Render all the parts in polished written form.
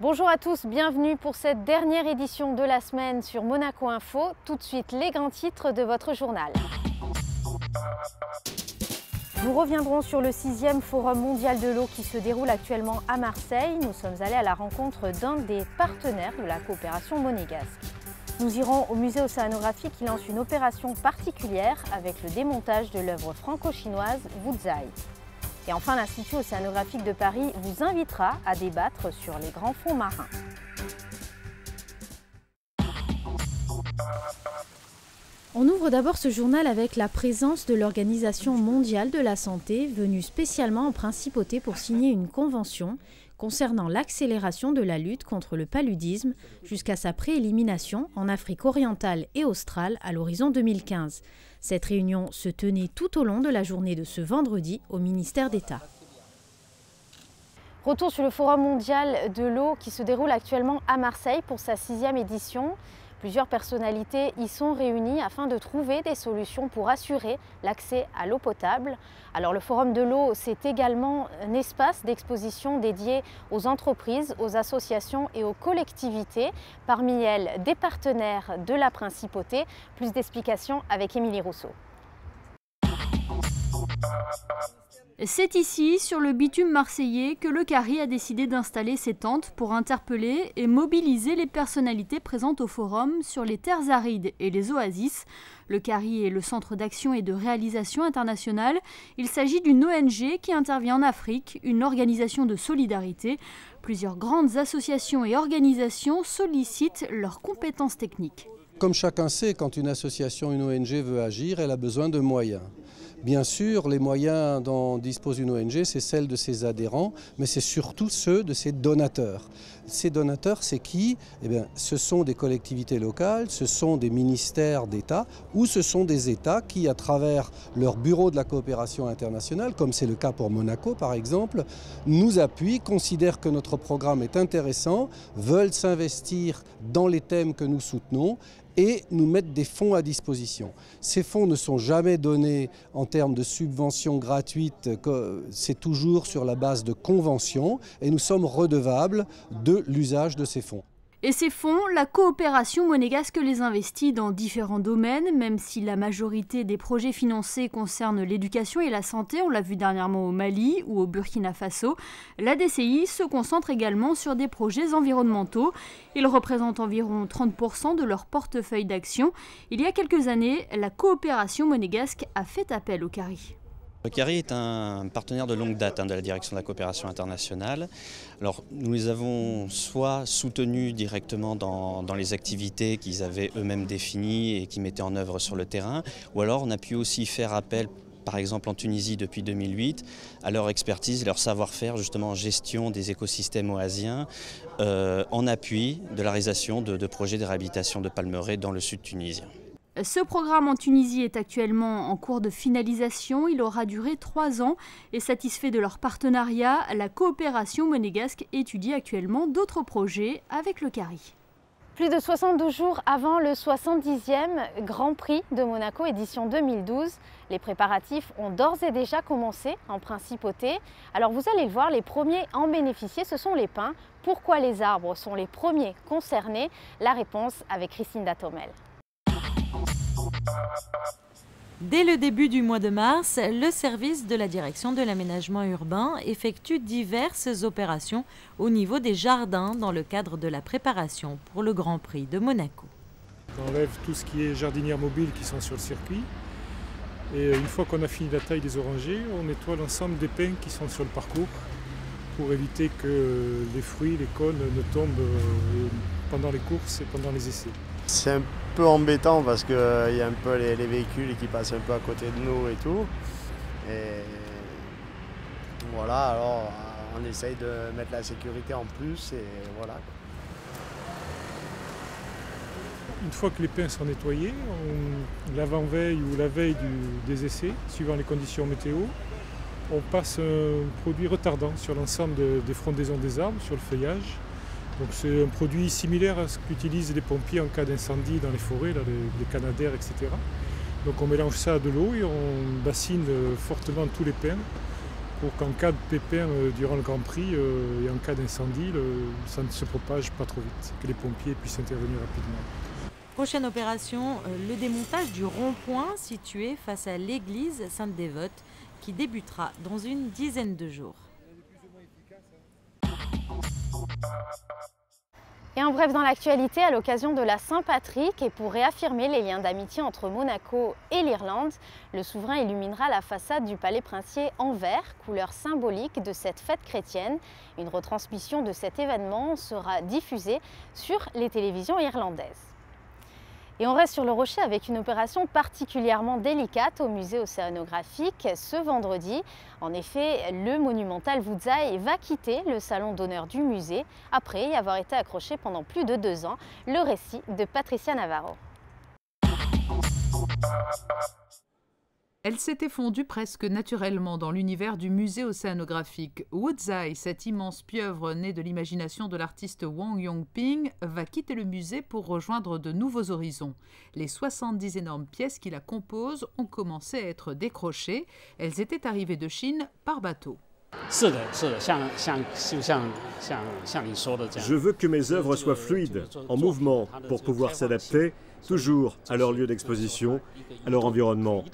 Bonjour à tous, bienvenue pour cette dernière édition de la semaine sur Monaco Info. Tout de suite, les grands titres de votre journal. Nous reviendrons sur le 6e Forum mondial de l'eau qui se déroule actuellement à Marseille. Nous sommes allés à la rencontre d'un des partenaires de la coopération monégasque. Nous irons au musée océanographique qui lance une opération particulière avec le démontage de l'œuvre franco-chinoise Wuzhai. Et enfin, l'Institut océanographique de Paris vous invitera à débattre sur les grands fonds marins. On ouvre d'abord ce journal avec la présence de l'Organisation mondiale de la santé, venue spécialement en principauté pour signer une convention concernant l'accélération de la lutte contre le paludisme jusqu'à sa préélimination en Afrique orientale et australe à l'horizon 2015. Cette réunion se tenait tout au long de la journée de ce vendredi au ministère d'État. Retour sur le Forum mondial de l'eau qui se déroule actuellement à Marseille pour sa 6e édition. Plusieurs personnalités y sont réunies afin de trouver des solutions pour assurer l'accès à l'eau potable. Alors le Forum de l'eau, c'est également un espace d'exposition dédié aux entreprises, aux associations et aux collectivités. Parmi elles, des partenaires de la Principauté. Plus d'explications avec Émilie Rousseau. C'est ici, sur le bitume marseillais, que le CARI a décidé d'installer ses tentes pour interpeller et mobiliser les personnalités présentes au forum sur les terres arides et les oasis. Le CARI est le Centre d'action et de réalisation internationale. Il s'agit d'une ONG qui intervient en Afrique, une organisation de solidarité. Plusieurs grandes associations et organisations sollicitent leurs compétences techniques. Comme chacun sait, quand une association, une ONG veut agir, elle a besoin de moyens. Bien sûr, les moyens dont dispose une ONG, c'est celle de ses adhérents, mais c'est surtout ceux de ses donateurs. Ces donateurs, c'est qui? Eh bien, ce sont des collectivités locales, ce sont des ministères d'État ou ce sont des États qui, à travers leur bureau de la coopération internationale, comme c'est le cas pour Monaco par exemple, nous appuient, considèrent que notre programme est intéressant, veulent s'investir dans les thèmes que nous soutenons et nous mettre des fonds à disposition. Ces fonds ne sont jamais donnés en termes de subventions gratuites, c'est toujours sur la base de conventions et nous sommes redevables de l'usage de ces fonds. Et ces fonds, la coopération monégasque les investit dans différents domaines, même si la majorité des projets financés concernent l'éducation et la santé, on l'a vu dernièrement au Mali ou au Burkina Faso. La DCI se concentre également sur des projets environnementaux. Ils représentent environ 30% de leur portefeuille d'action. Il y a quelques années, la coopération monégasque a fait appel au CARI. Le CARI est un partenaire de longue date de la direction de la coopération internationale. Alors, nous les avons soit soutenus directement dans les activités qu'ils avaient eux-mêmes définies et qui mettaient en œuvre sur le terrain, ou alors on a pu aussi faire appel, par exemple en Tunisie depuis 2008, à leur expertise et leur savoir-faire justement en gestion des écosystèmes oasiens en appui de la réalisation de projets de réhabilitation de palmeraies dans le sud tunisien. Ce programme en Tunisie est actuellement en cours de finalisation. Il aura duré 3 ans et satisfait de leur partenariat, la coopération monégasque étudie actuellement d'autres projets avec le CARI. Plus de 72 jours avant le 70e Grand Prix de Monaco édition 2012, les préparatifs ont d'ores et déjà commencé en Principauté. Alors vous allez le voir, les premiers à en bénéficier, ce sont les pins. Pourquoi les arbres sont les premiers concernés? La réponse avec Christine Datomel. Dès le début du mois de mars, le service de la direction de l'aménagement urbain effectue diverses opérations au niveau des jardins dans le cadre de la préparation pour le Grand Prix de Monaco. On enlève tout ce qui est jardinières mobiles qui sont sur le circuit. Et une fois qu'on a fini la taille des orangers, on nettoie l'ensemble des pins qui sont sur le parcours pour éviter que les fruits, les cônes ne tombent pendant les courses et pendant les essais. C'est un peu embêtant parce qu'il y a un peu les véhicules qui passent un peu à côté de nous et tout. Et voilà, alors on essaye de mettre la sécurité en plus et voilà. Une fois que les pins sont nettoyés, l'avant-veille ou la veille des essais, suivant les conditions météo, on passe un produit retardant sur l'ensemble des frondaisons des arbres, sur le feuillage. Donc c'est un produit similaire à ce qu'utilisent les pompiers en cas d'incendie dans les forêts, là, les canadaires, etc. Donc on mélange ça à de l'eau et on bassine fortement tous les pins pour qu'en cas de pépin durant le Grand Prix et en cas d'incendie, ça ne se propage pas trop vite, que les pompiers puissent intervenir rapidement. Prochaine opération, le démontage du rond-point situé face à l'église Sainte-Dévote qui débutera dans une dizaine de jours. Et en bref, dans l'actualité, à l'occasion de la Saint-Patrick et pour réaffirmer les liens d'amitié entre Monaco et l'Irlande, le souverain illuminera la façade du palais princier en vert, couleur symbolique de cette fête chrétienne. Une retransmission de cet événement sera diffusée sur les télévisions irlandaises. Et on reste sur le Rocher avec une opération particulièrement délicate au musée océanographique ce vendredi. En effet, le monumental Woodside va quitter le salon d'honneur du musée après y avoir été accroché pendant plus de 2 ans. Le récit de Patricia Navarro. Elle s'était fondue presque naturellement dans l'univers du musée océanographique. Woodside, cette immense pieuvre née de l'imagination de l'artiste Wang Yongping, va quitter le musée pour rejoindre de nouveaux horizons. Les 70 énormes pièces qui la composent ont commencé à être décrochées. Elles étaient arrivées de Chine par bateau. Je veux que mes œuvres soient fluides, en mouvement, pour pouvoir s'adapter toujours à leur lieu d'exposition, à leur environnement.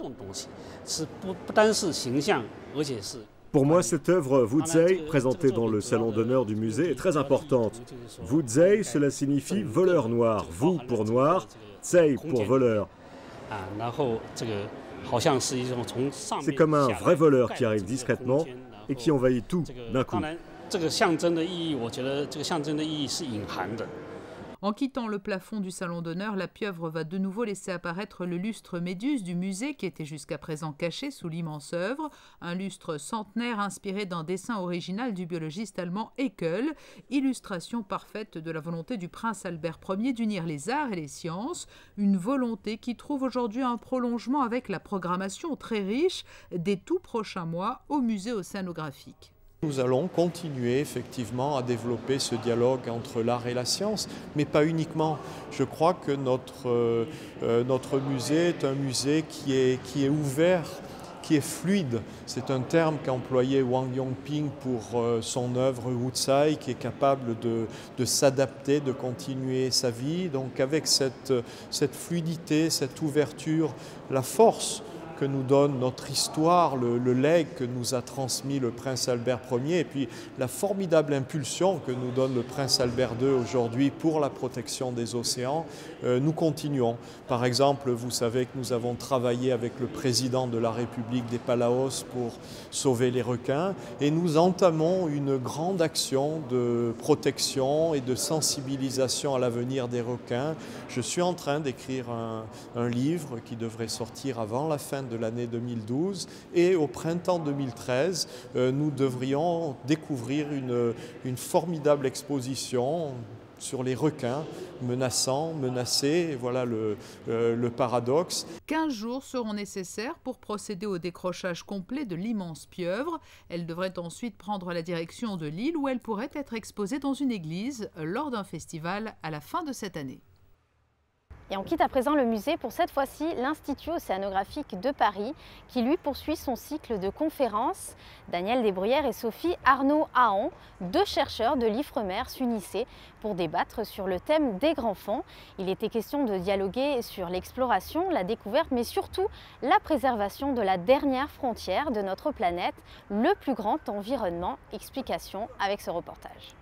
Pour moi, cette œuvre Woodside, présentée dans le salon d'honneur du musée, est très importante. Woodside, cela signifie voleur noir. Wu pour noir, Zai pour voleur. C'est comme un vrai voleur qui arrive discrètement et qui envahit tout d'un coup. En quittant le plafond du salon d'honneur, la pieuvre va de nouveau laisser apparaître le lustre Méduse du musée qui était jusqu'à présent caché sous l'immense œuvre, un lustre centenaire inspiré d'un dessin original du biologiste allemand Haeckel, illustration parfaite de la volonté du prince Albert Ier d'unir les arts et les sciences, une volonté qui trouve aujourd'hui un prolongement avec la programmation très riche des tout prochains mois au musée océanographique. Nous allons continuer effectivement à développer ce dialogue entre l'art et la science, mais pas uniquement. Je crois que notre musée est un musée qui est ouvert, qui est fluide. C'est un terme qu'a employé Wang Yongping pour son œuvre Woodside, qui est capable de s'adapter, de continuer sa vie. Donc avec cette fluidité, cette ouverture, la force que nous donne notre histoire, le legs que nous a transmis le prince Albert Ier et puis la formidable impulsion que nous donne le prince Albert II aujourd'hui pour la protection des océans, nous continuons. Par exemple, vous savez que nous avons travaillé avec le président de la République des Palaos pour sauver les requins et nous entamons une grande action de protection et de sensibilisation à l'avenir des requins. Je suis en train d'écrire un livre qui devrait sortir avant la fin de l'année 2012 et au printemps 2013, nous devrions découvrir une formidable exposition sur les requins menacés, voilà le paradoxe. 15 jours seront nécessaires pour procéder au décrochage complet de l'immense pieuvre. Elle devrait ensuite prendre la direction de l'île où elle pourrait être exposée dans une église lors d'un festival à la fin de cette année. Et on quitte à présent le musée pour cette fois-ci l'Institut océanographique de Paris qui lui poursuit son cycle de conférences. Daniel Desbruyères et Sophie Arnaud-Ahon, 2 chercheurs de l'Ifremer, s'unissaient pour débattre sur le thème des grands fonds. Il était question de dialoguer sur l'exploration, la découverte, mais surtout la préservation de la dernière frontière de notre planète, le plus grand environnement. Explication avec ce reportage.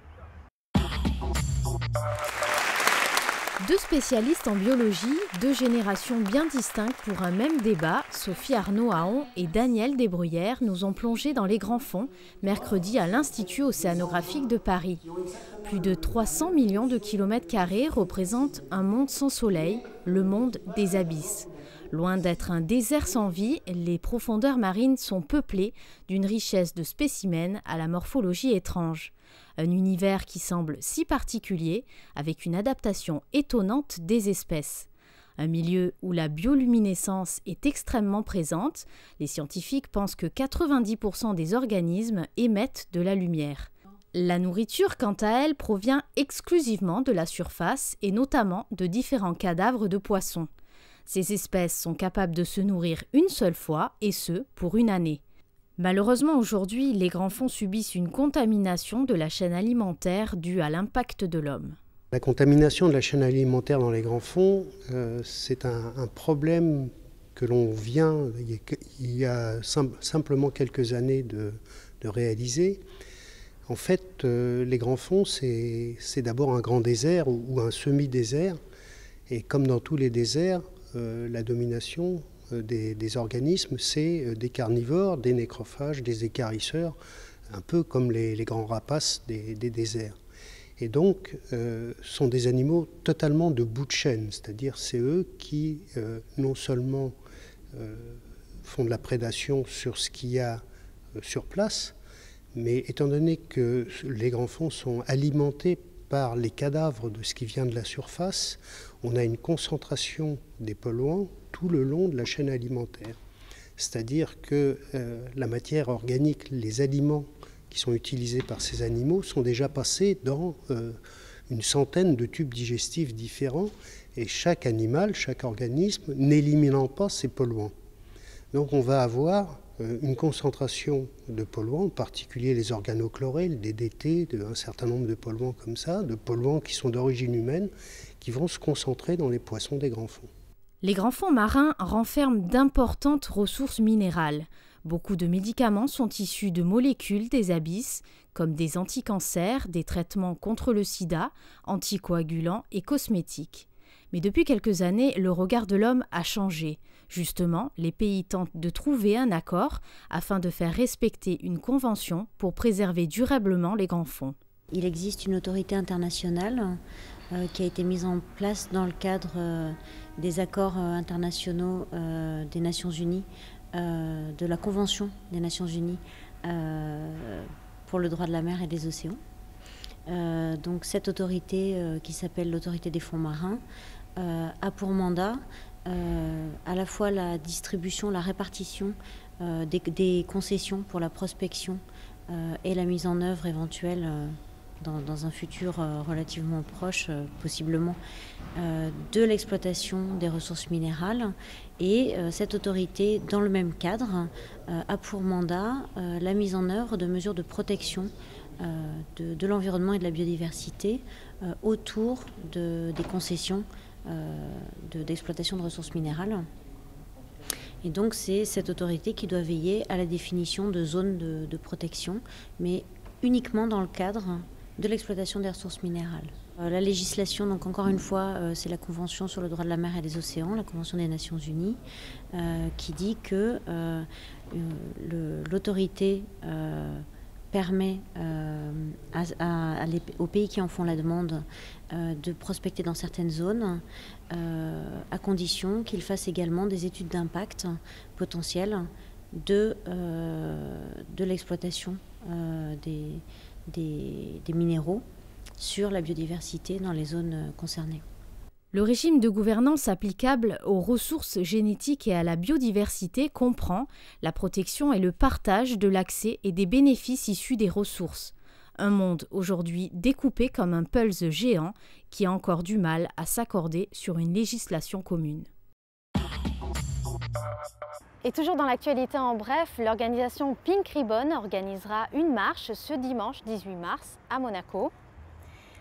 2 spécialistes en biologie, 2 générations bien distinctes pour un même débat, Sophie Arnaud-Ahon et Daniel Desbruyères nous ont plongé dans les grands fonds, mercredi à l'Institut océanographique de Paris. Plus de 300 millions de kilomètres carrés représentent un monde sans soleil, le monde des abysses. Loin d'être un désert sans vie, les profondeurs marines sont peuplées d'une richesse de spécimens à la morphologie étrange. Un univers qui semble si particulier, avec une adaptation étonnante des espèces. Un milieu où la bioluminescence est extrêmement présente. Les scientifiques pensent que 90% des organismes émettent de la lumière. La nourriture, quant à elle, provient exclusivement de la surface et notamment de différents cadavres de poissons. Ces espèces sont capables de se nourrir une seule fois et ce, pour une année. Malheureusement, aujourd'hui, les grands fonds subissent une contamination de la chaîne alimentaire due à l'impact de l'homme. La contamination de la chaîne alimentaire dans les grands fonds, c'est un problème que l'on vient, il y a simplement quelques années, de réaliser. En fait, les grands fonds, c'est d'abord un grand désert ou un semi-désert. Et comme dans tous les déserts, la domination des organismes, c'est des carnivores, des nécrophages, des équarrisseurs, un peu comme les grands rapaces des déserts. Et donc, sont des animaux totalement de bout de chaîne, c'est-à-dire c'est eux qui non seulement font de la prédation sur ce qu'il y a sur place, mais étant donné que les grands fonds sont alimentés par les cadavres de ce qui vient de la surface, on a une concentration des polluants tout le long de la chaîne alimentaire. C'est-à-dire que la matière organique, les aliments qui sont utilisés par ces animaux sont déjà passés dans une centaine de tubes digestifs différents et chaque animal, chaque organisme n'éliminant pas ces polluants. Donc on va avoir une concentration de polluants, en particulier les organochlorés, le DDT, un certain nombre de polluants comme ça, de polluants qui sont d'origine humaine, qui vont se concentrer dans les poissons des grands fonds. Les grands fonds marins renferment d'importantes ressources minérales. Beaucoup de médicaments sont issus de molécules des abysses, comme des anticancers, des traitements contre le sida, anticoagulants et cosmétiques. Mais depuis quelques années, le regard de l'homme a changé. Justement, les pays tentent de trouver un accord afin de faire respecter une convention pour préserver durablement les grands fonds. Il existe une autorité internationale qui a été mise en place dans le cadre des accords internationaux des Nations Unies, de la Convention des Nations Unies pour le droit de la mer et des océans. Donc cette autorité qui s'appelle l'autorité des fonds marins a pour mandat à la fois la distribution, la répartition des concessions pour la prospection et la mise en œuvre éventuelle dans un futur relativement proche, possiblement, de l'exploitation des ressources minérales. Et cette autorité, dans le même cadre, a pour mandat la mise en œuvre de mesures de protection de l'environnement et de la biodiversité autour des concessions d'exploitation de ressources minérales. Et donc c'est cette autorité qui doit veiller à la définition de zones de protection, mais uniquement dans le cadre de l'exploitation des ressources minérales. La législation, donc encore une fois, c'est la Convention sur le droit de la mer et des océans, la Convention des Nations Unies, qui dit que l'autorité permet aux pays qui en font la demande de prospecter dans certaines zones, à condition qu'ils fassent également des études d'impact potentielles de l'exploitation des minéraux sur la biodiversité dans les zones concernées. Le régime de gouvernance applicable aux ressources génétiques et à la biodiversité comprend la protection et le partage de l'accès et des bénéfices issus des ressources. Un monde aujourd'hui découpé comme un puzzle géant qui a encore du mal à s'accorder sur une législation commune. Et toujours dans l'actualité en bref, l'organisation Pink Ribbon organisera une marche ce dimanche 18 mars à Monaco.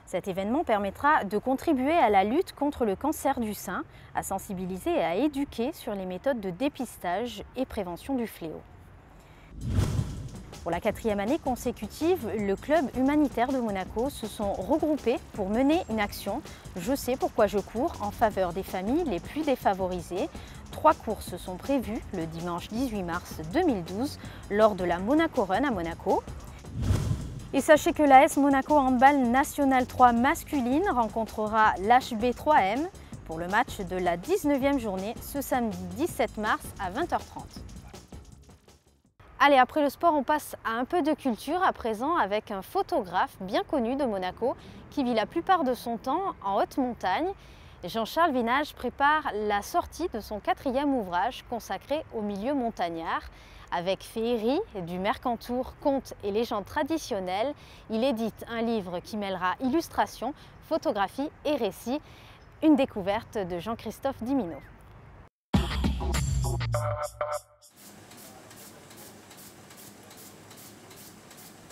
Cet événement permettra de contribuer à la lutte contre le cancer du sein, à sensibiliser et à éduquer sur les méthodes de dépistage et prévention du fléau. Pour la 4e année consécutive, le club humanitaire de Monaco se sont regroupés pour mener une action « Je sais pourquoi je cours » en faveur des familles les plus défavorisées. 3 courses sont prévues le dimanche 18 mars 2012 lors de la Monaco Run à Monaco. Et sachez que l'AS Monaco Handball National 3 masculine rencontrera l'HB3M pour le match de la 19e journée ce samedi 17 mars à 20h30. Allez, après le sport, on passe à un peu de culture à présent avec un photographe bien connu de Monaco qui vit la plupart de son temps en haute montagne. Jean-Charles Vinage prépare la sortie de son 4e ouvrage consacré au milieu montagnard. Avec féerie, du Mercantour, contes et légendes traditionnelles, il édite un livre qui mêlera illustration, photographie et récit. Une découverte de Jean-Christophe Dimino.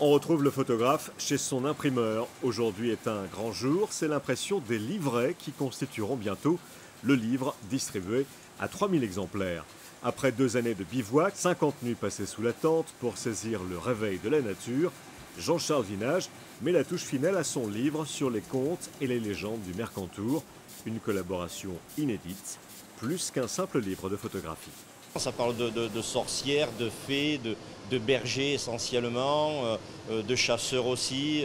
On retrouve le photographe chez son imprimeur. Aujourd'hui est un grand jour, c'est l'impression des livrets qui constitueront bientôt le livre distribué à 3000 exemplaires. Après 2 années de bivouac, 50 nuits passées sous la tente pour saisir le réveil de la nature, Jean-Charles Vinage met la touche finale à son livre sur les contes et les légendes du Mercantour, une collaboration inédite, plus qu'un simple livre de photographie. Ça parle de sorcières, de fées, de bergers essentiellement, de chasseurs aussi.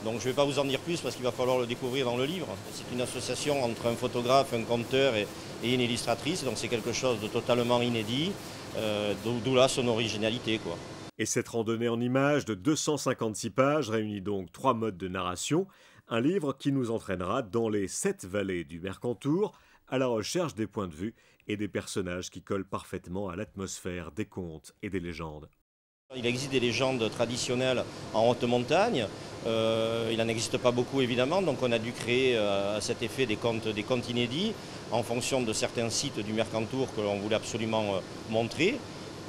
Donc je ne vais pas vous en dire plus parce qu'il va falloir le découvrir dans le livre. C'est une association entre un photographe, un conteur et une illustratrice, donc c'est quelque chose de totalement inédit, d'où là son originalité, quoi. Et cette randonnée en images de 256 pages réunit donc 3 modes de narration, un livre qui nous entraînera dans les 7 vallées du Mercantour, à la recherche des points de vue et des personnages qui collent parfaitement à l'atmosphère des contes et des légendes. Il existe des légendes traditionnelles en haute montagne, il n'en existe pas beaucoup évidemment, donc on a dû créer à cet effet des contes inédits en fonction de certains sites du Mercantour que l'on voulait absolument montrer,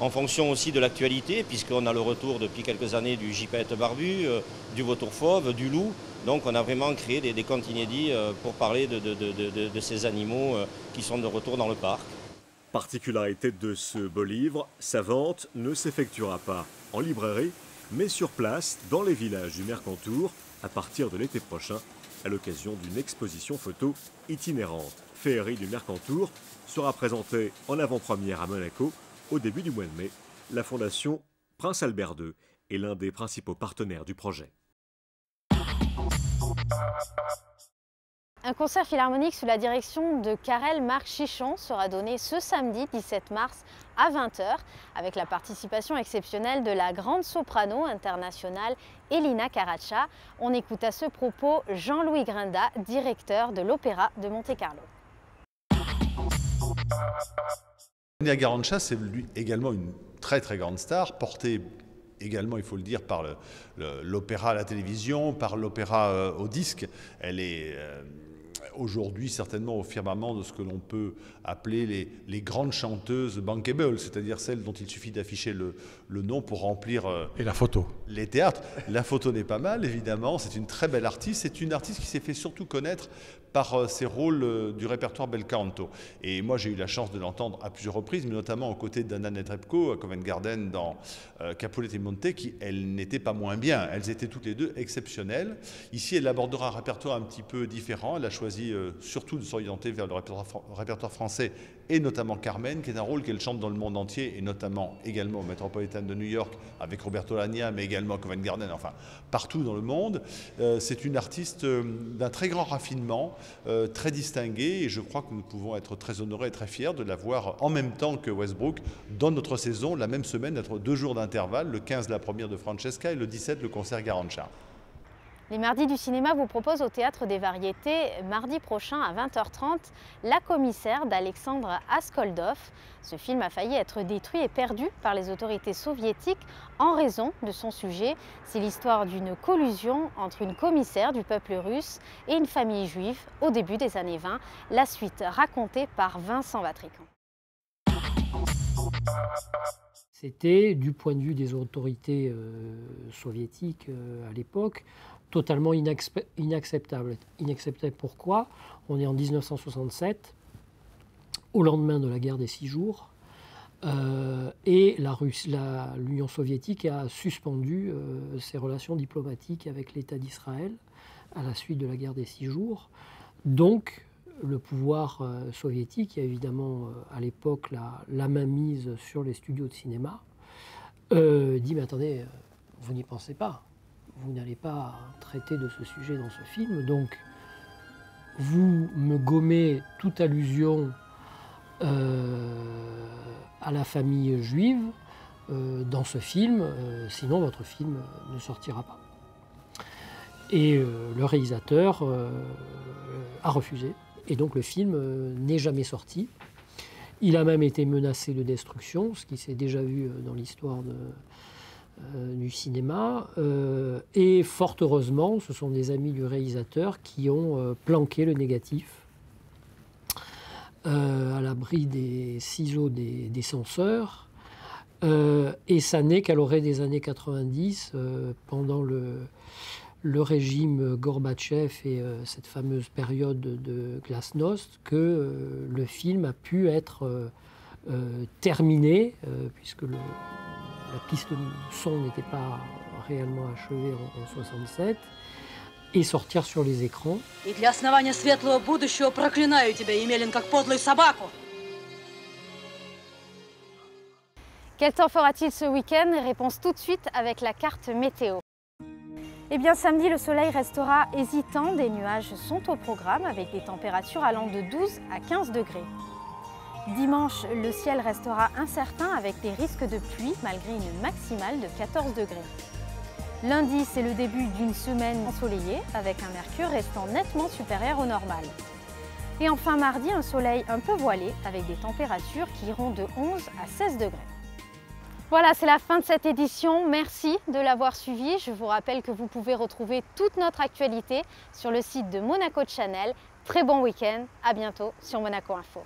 en fonction aussi de l'actualité, puisqu'on a le retour depuis quelques années du gypaète barbu, du vautour fauve, du loup. Donc on a vraiment créé des contes inédits pour parler de ces animaux qui sont de retour dans le parc. Particularité de ce beau livre, sa vente ne s'effectuera pas en librairie, mais sur place, dans les villages du Mercantour, à partir de l'été prochain, à l'occasion d'une exposition photo itinérante. Féerie du Mercantour sera présentée en avant-première à Monaco au début du mois de mai. La fondation Prince Albert II est l'un des principaux partenaires du projet. Un concert philharmonique sous la direction de Karel Marc Chichon sera donné ce samedi 17 mars à 20 h avec la participation exceptionnelle de la grande soprano internationale Elina Caracha. On écoute à ce propos Jean-Louis Grinda, directeur de l'Opéra de Monte-Carlo. Elina Caracha, c'est également une très grande star, portée également, il faut le dire, par l'opéra à la télévision, par l'opéra au disque. Elle est aujourd'hui certainement au firmament de ce que l'on peut appeler les grandes chanteuses bankable, c'est-à-dire celles dont il suffit d'afficher le nom pour remplir et la photo. Les théâtres. La photo n'est pas mal, évidemment, c'est une très belle artiste, c'est une artiste qui s'est fait surtout connaître par ses rôles du répertoire bel canto. Et moi, j'ai eu la chance de l'entendre à plusieurs reprises, mais notamment aux côtés d'Anna Netrebko à Covent Garden dans Capulet et Monte, qui, elles n'étaient pas moins bien. Elles étaient toutes les deux exceptionnelles. Ici, elle abordera un répertoire un petit peu différent. Elle a choisi surtout de s'orienter vers le répertoire français, et notamment Carmen, qui est un rôle qu'elle chante dans le monde entier, et notamment également au Metropolitan de New York, avec Roberto Lagna, mais également à Covent Garden, enfin partout dans le monde. C'est une artiste d'un très grand raffinement, très distinguée, et je crois que nous pouvons être très honorés et très fiers de la voir en même temps que Westbrook dans notre saison, la même semaine, entre 2 jours d'intervalle, le 15 la première de Francesca et le 17 le concert Garancha. Les Mardis du cinéma vous proposent au Théâtre des Variétés, mardi prochain à 20 h 30, La commissaire d'Alexandre Askoldov. Ce film a failli être détruit et perdu par les autorités soviétiques en raison de son sujet. C'est l'histoire d'une collusion entre une commissaire du peuple russe et une famille juive au début des années 20. La suite racontée par Vincent Vatrican. C'était, du point de vue des autorités soviétiques à l'époque, totalement inacceptable. Inacceptable pourquoi? On est en 1967, au lendemain de la guerre des 6 jours, et l'Union soviétique a suspendu ses relations diplomatiques avec l'État d'Israël à la suite de la guerre des 6 jours. Donc, le pouvoir soviétique, qui a évidemment à l'époque la main mise sur les studios de cinéma, dit « Mais attendez, vous n'y pensez pas. Vous n'allez pas traiter de ce sujet dans ce film, donc vous me gommez toute allusion à la famille juive dans ce film, sinon votre film ne sortira pas. » Et le réalisateur a refusé, et donc le film n'est jamais sorti. Il a même été menacé de destruction, ce qui s'est déjà vu dans l'histoire du cinéma, et fort heureusement, ce sont des amis du réalisateur qui ont planqué le négatif à l'abri des ciseaux des censeurs, Et ça n'est qu'à l'orée des années 90, pendant le régime Gorbatchev et cette fameuse période de glasnost, que le film a pu être terminé, puisque la piste de son n'était pas réellement achevée en 67, et sortir sur les écrans. И для основания светлого будущего проклинаю тебя, Емелин, как подлую собаку. Quel temps fera-t-il ce week-end? Réponse tout de suite avec la carte météo. Eh bien samedi, le soleil restera hésitant, des nuages sont au programme avec des températures allant de 12 à 15 degrés. Dimanche, le ciel restera incertain avec des risques de pluie malgré une maximale de 14 degrés. Lundi, c'est le début d'une semaine ensoleillée avec un mercure restant nettement supérieur au normal. Et enfin mardi, un soleil un peu voilé avec des températures qui iront de 11 à 16 degrés. Voilà, c'est la fin de cette édition. Merci de l'avoir suivi. Je vous rappelle que vous pouvez retrouver toute notre actualité sur le site de Monaco Channel. Très bon week-end, à bientôt sur Monaco Info.